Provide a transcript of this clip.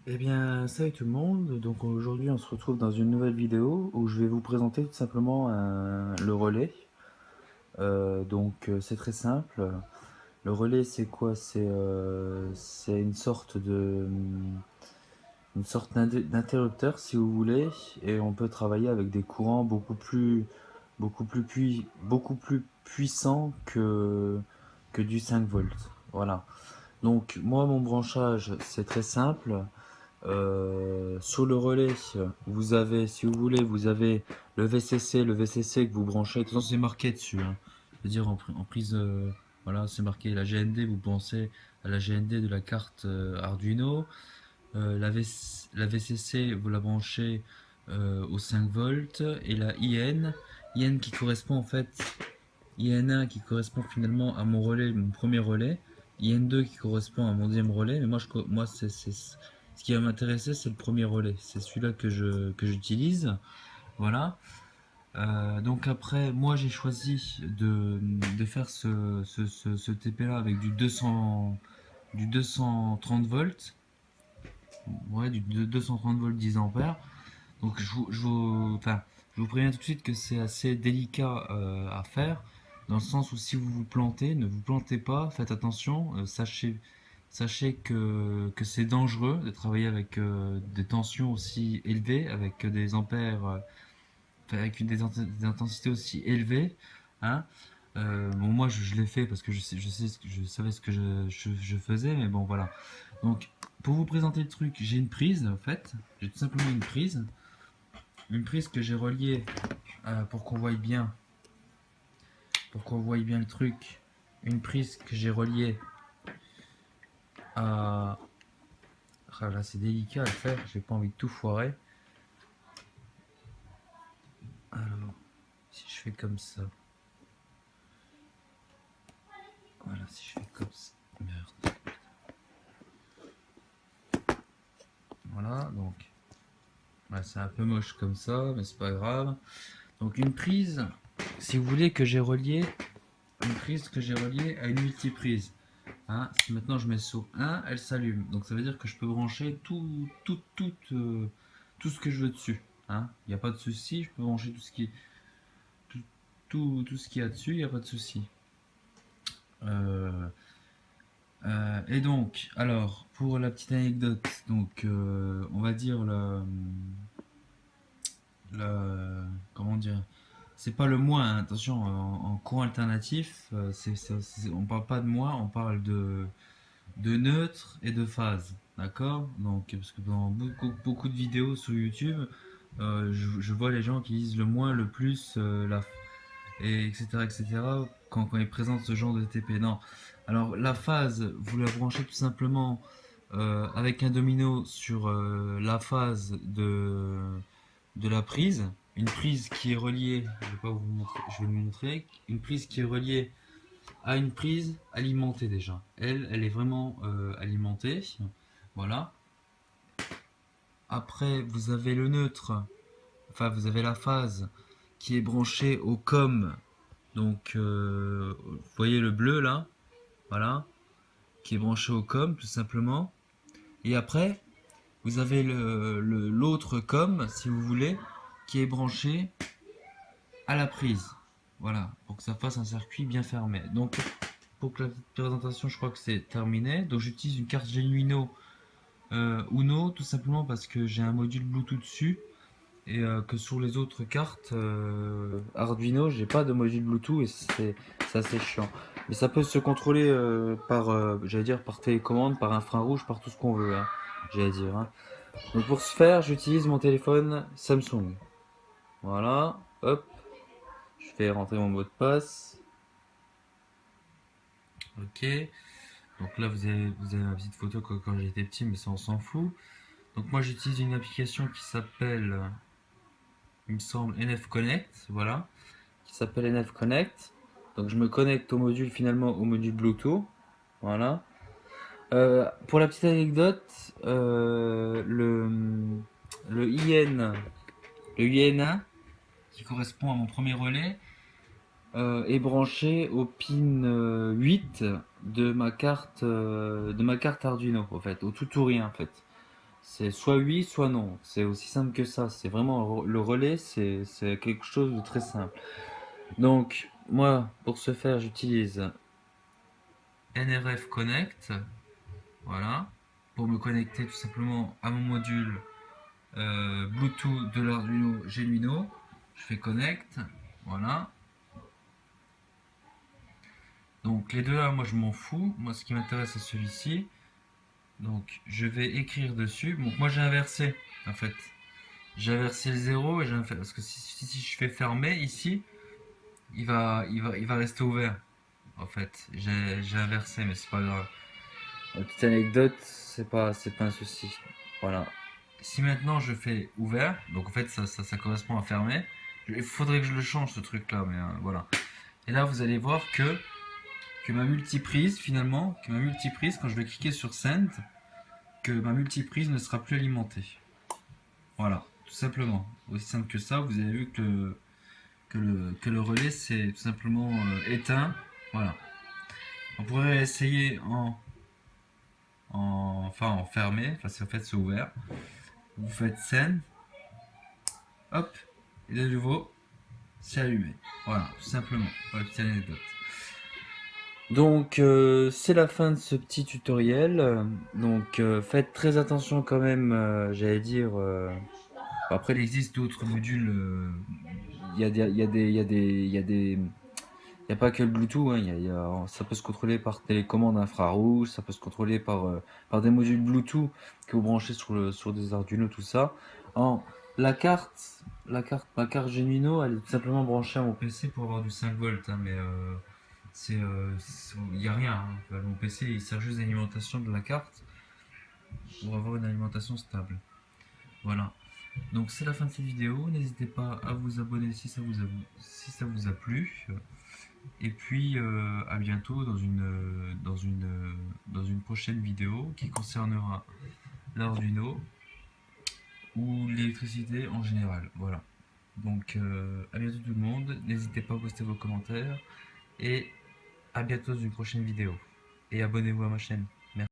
Eh bien, salut tout le monde. Donc aujourd'hui, on se retrouve dans une nouvelle vidéo où je vais vous présenter tout simplement le relais. C'est très simple. Le relais, c'est quoi? C'est une sorte d'interrupteur, si vous voulez, et on peut travailler avec des courants beaucoup plus puissants que du 5 volts. Voilà. Donc moi, mon branchage, c'est très simple. Sur le relais, vous avez, si vous voulez, vous avez le VCC que vous branchez. De toute façon, c'est marqué dessus, hein. Je veux dire, en prise, voilà, c'est marqué la GND. Vous pensez à la GND de la carte Arduino. La VCC, vous la branchez au 5 volts. Et la IN qui correspond en fait, IN1 qui correspond finalement à mon relais, mon premier relais. IN2 qui correspond à mon deuxième relais. Mais moi ce qui va m'intéresser, c'est le premier relais. C'est celui-là que j'utilise. Voilà. Donc après, moi j'ai choisi de faire ce TP-là avec du 230 volts. Ouais, du 230 volts 10 ampères. Donc je vous préviens tout de suite que c'est assez délicat à faire, dans le sens où si vous vous plantez, ne vous plantez pas, faites attention, sachez que c'est dangereux de travailler avec des tensions aussi élevées, avec des ampères, avec des intensités aussi élevées, hein. Bon, moi je l'ai fait parce que je savais ce que je faisais, mais bon voilà. Donc pour vous présenter le truc, j'ai une prise en fait, j'ai tout simplement une prise que j'ai reliée pour qu'on voie bien, le truc. Une prise que j'ai reliée à. Ah, là, c'est délicat à le faire, j'ai pas envie de tout foirer. Alors, si je fais comme ça. Voilà, si je fais comme ça. Merde. Voilà, donc. Ouais, c'est un peu moche comme ça, mais c'est pas grave. Donc, une prise, si vous voulez, que j'ai reliée. Une prise que j'ai reliée à une multiprise. Hein, si maintenant je mets sur 1, elle s'allume. Donc ça veut dire que je peux brancher tout ce que je veux dessus. Hein. Il n'y a pas de souci, je peux brancher tout, tout ce qu'il y a dessus, il n'y a pas de souci. Euh, et donc, alors, pour la petite anecdote, donc on va dire comment dire, c'est pas le moins, hein, attention, en courant alternatif, on parle pas de moins, on parle de neutre et de phase. D'accord. Donc, parce que dans beaucoup de vidéos sur YouTube, je vois les gens qui disent le moins, le plus, et etc. etc. Quand ils présentent ce genre de TP. Non. Alors, la phase, vous la branchez tout simplement avec un domino sur la phase de la prise. Une prise qui est reliée, je vais pas vous montrer, je vais le montrer, une prise qui est reliée à une prise alimentée déjà. Elle est vraiment alimentée. Voilà. Après, vous avez le neutre, enfin vous avez la phase qui est branchée au COM. Donc, vous voyez le bleu là, voilà, qui est branché au COM tout simplement. Et après, vous avez l'autre COM, si vous voulez, qui est branché à la prise. Voilà, pour que ça fasse un circuit bien fermé. Donc, pour que la présentation, je crois que c'est terminé. Donc, j'utilise une carte Genuino Uno, tout simplement parce que j'ai un module Bluetooth dessus et que sur les autres cartes Arduino, j'ai pas de module Bluetooth et c'est assez chiant. Mais ça peut se contrôler par, j'allais dire, par télécommande, par infrarouge, par tout ce qu'on veut, hein, j'allais dire, hein. Donc pour ce faire, j'utilise mon téléphone Samsung. Voilà, hop, je fais rentrer mon mot de passe. Ok, donc là vous avez ma petite photo quand j'étais petit, mais ça on s'en fout. Donc moi j'utilise une application qui s'appelle, il me semble, NF Connect, voilà, qui s'appelle NF Connect. Donc je me connecte au module finalement au module Bluetooth, voilà. Pour la petite anecdote, le IN, le IN1 qui correspond à mon premier relais est branché au pin 8 de ma carte Arduino en fait, au tout ou rien en fait. C'est soit oui, soit non. C'est aussi simple que ça. C'est vraiment le relais, c'est quelque chose de très simple. Donc, moi, pour ce faire, j'utilise NRF Connect. Voilà. Pour me connecter tout simplement à mon module Bluetooth de l'Arduino Genuino. Je fais Connect. Voilà. Donc, les deux là, moi, je m'en fous. Moi, ce qui m'intéresse, c'est celui-ci. Donc, je vais écrire dessus. Donc, moi, j'ai inversé, en fait. J'ai inversé le 0 et j'ai inversé, parce que si je fais fermer ici, il va rester ouvert. En fait, j'ai inversé, mais c'est pas grave. Une petite anecdote, c'est pas un souci. Voilà. Si maintenant je fais ouvert, donc en fait ça correspond à fermer. Il faudrait que je le change ce truc-là, mais voilà. Et là vous allez voir que ma multiprise finalement, que ma multiprise quand je vais cliquer sur Send, que ma multiprise ne sera plus alimentée. Voilà, tout simplement. Aussi simple que ça, vous avez vu que le relais c'est tout simplement éteint. Voilà. On pourrait essayer en fermé, enfin c'est en fait c'est ouvert. Vous faites Send, hop, et de nouveau c'est allumé. Voilà, tout simplement. Voilà, petite anecdote. Donc c'est la fin de ce petit tutoriel. Donc faites très attention quand même, j'allais dire. Après, il existe d'autres modules. Il y a des, il y a des, il y a des, il y a des, il y a pas que le Bluetooth. Hein, ça peut se contrôler par télécommande infrarouge, ça peut se contrôler par des modules Bluetooth que vous branchez sur des Arduino, tout ça. En, ma carte Genuino, elle est tout simplement branchée à mon PC pour avoir du 5 volts. Hein, mais il n'y a rien. Hein. Enfin, mon PC, il sert juste d'alimentation de la carte pour avoir une alimentation stable. Voilà. Donc c'est la fin de cette vidéo, n'hésitez pas à vous abonner si ça vous a plu. Et puis à bientôt dans une prochaine vidéo qui concernera l'Arduino ou l'électricité en général. Voilà. Donc à bientôt tout le monde, n'hésitez pas à poster vos commentaires et à bientôt dans une prochaine vidéo. Et abonnez-vous à ma chaîne.